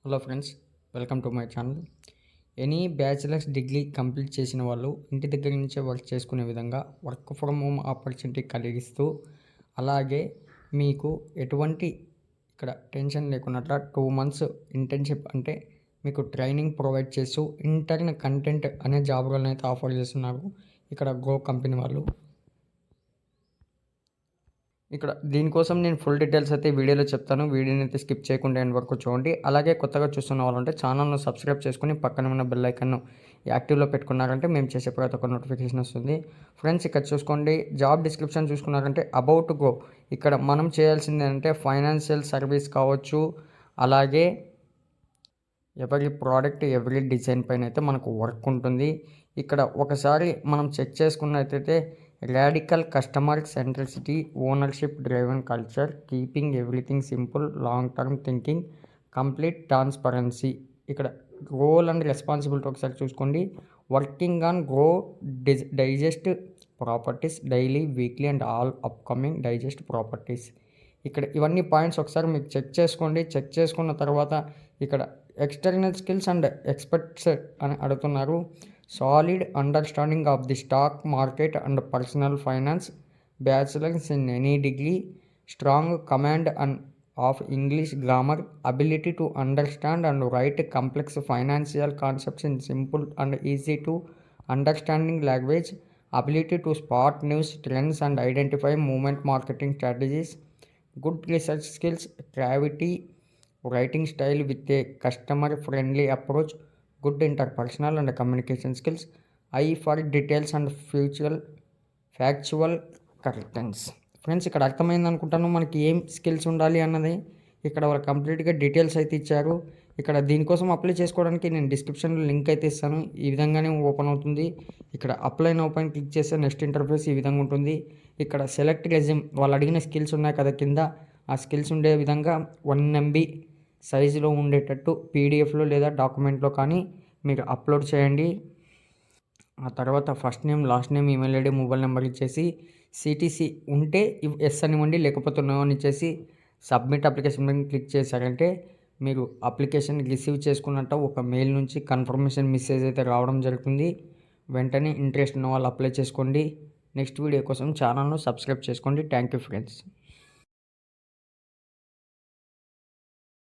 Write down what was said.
Hello friends, welcome to my channel. Any bachelors degree complete చేసిన వాళ్ళు ఇంటి దగ్గర నుంచే వర్క్ చేసుకునే విధంగా వర్క్ ఫ్రమ్ హోమ్ ఆపర్చునిటీ కలిగిస్తూ, అలాగే మీకు ఎటువంటి ఇక్కడ టెన్షన్ లేకున్నట్ల 2 months ఇంటర్న్షిప్ అంటే మీకు ట్రైనింగ్ ప్రొవైడ్ చేస్తూ ఇంటర్న్ కంటెంట్ అనే జాబ్ రోల్ని అయితే ఆఫర్ చేస్తున్నారు ఇక్కడ గో కంపెనీ వాళ్ళు. ఇక్కడ దీనికోసం నేను ఫుల్ డీటెయిల్స్ అయితే వీడియోలో చెప్తాను. వీడియోని అయితే స్కిప్ చేయకుండా ఎండ్ వరకు చూడండి. అలాగే కొత్తగా చూస్తున్న వాళ్ళంటే ఛానల్ను సబ్స్క్రైబ్ చేసుకుని పక్కన ఉన్న బెల్ ఐకాన్ను యాక్టివ్లో పెట్టుకున్నారంటే మేము చేసే ప్రతి ఒక్క నోటిఫికేషన్ వస్తుంది. ఫ్రెండ్స్, ఇక్కడ చూసుకోండి, జాబ్ డిస్క్రిప్షన్ చూసుకున్నారంటే అబౌట్ గో ఇక్కడ మనం చేయాల్సింది ఏంటంటే ఫైనాన్షియల్ సర్వీస్ కావచ్చు, అలాగే ఎవరి ప్రోడక్ట్ ఎవరి డిజైన్ పైన అయితే మనకు వర్క్ ఉంటుంది. ఇక్కడ ఒకసారి మనం చెక్ చేసుకున్నట్టయితే radical customer centricity, ownership driven culture, keeping everything simple, long term thinking, complete transparency. ఇక్కడ రోల్ అండ్ రెస్పాన్సిబిలిటీ ఒకసారి చూసుకోండి. Working on go digest properties daily, weekly and all upcoming digest properties. ఇక్కడ ఇవన్నీ పాయింట్స్ ఒకసారి మీకు check చేసుకోండి. Check చేసుకున్న తర్వాత ఇక్కడ ఎక్స్టర్నల్ స్కిల్స్ అండ్ ఎక్స్పర్ట్స్ అని అడుగుతున్నారు. Solid understanding of the stock market and personal finance, bachelors in any degree, strong command and of English grammar, ability to understand and write complex financial concepts in simple and easy to understanding language, ability to spot news trends and identify movement marketing strategies, good research skills, gravity writing style with a customer friendly approach, good interpersonal and communication skills, eye for details and factual కరెక్టెన్స్. Friends, ఇక్కడ అర్థమైంది అనుకుంటాను మనకి ఏం skills ఉండాలి అన్నది. ఇక్కడ వాళ్ళు కంప్లీట్గా డీటెయిల్స్ అయితే ఇచ్చారు. ఇక్కడ దీనికోసం అప్లై చేసుకోవడానికి నేను డిస్క్రిప్షన్లో లింక్ అయితే ఇస్తాను. ఈ విధంగానే ఓపెన్ అవుతుంది. ఇక్కడ అప్లై నౌ పైన క్లిక్ చేస్తే నెక్స్ట్ ఇంటర్ఫేస్ ఈ విధంగా ఉంటుంది. ఇక్కడ సెలెక్ట్ రెజ్యూమ్ వాళ్ళు అడిగిన స్కిల్స్ ఉన్నాయి కదా కింద, ఆ స్కిల్స్ ఉండే విధంగా 1 MB సైజులో ఉండేటట్టు పీడిఎఫ్లో లేదా డాక్యుమెంట్లో కానీ మీరు అప్లోడ్ చేయండి. ఆ తర్వాత first name, last name, email ID, mobile number ఇచ్చేసి సిటీసీ ఉంటే ఎస్ అనివ్వండి, లేకపోతే నో అని ఇచ్చేసి సబ్మిట్ అప్లికేషన్ మీద క్లిక్ చేశారంటే మీరు అప్లికేషన్ రిసీవ్ చేసుకున్నట్టు ఒక మెయిల్ నుంచి కన్ఫర్మేషన్ మెసేజ్ అయితే రావడం జరుగుతుంది. వెంటనే ఇంట్రెస్ట్ ఉన్న వాళ్ళు అప్లై చేసుకోండి. నెక్స్ట్ వీడియో కోసం ఛానల్ను సబ్స్క్రైబ్ చేసుకోండి. Thank you friends.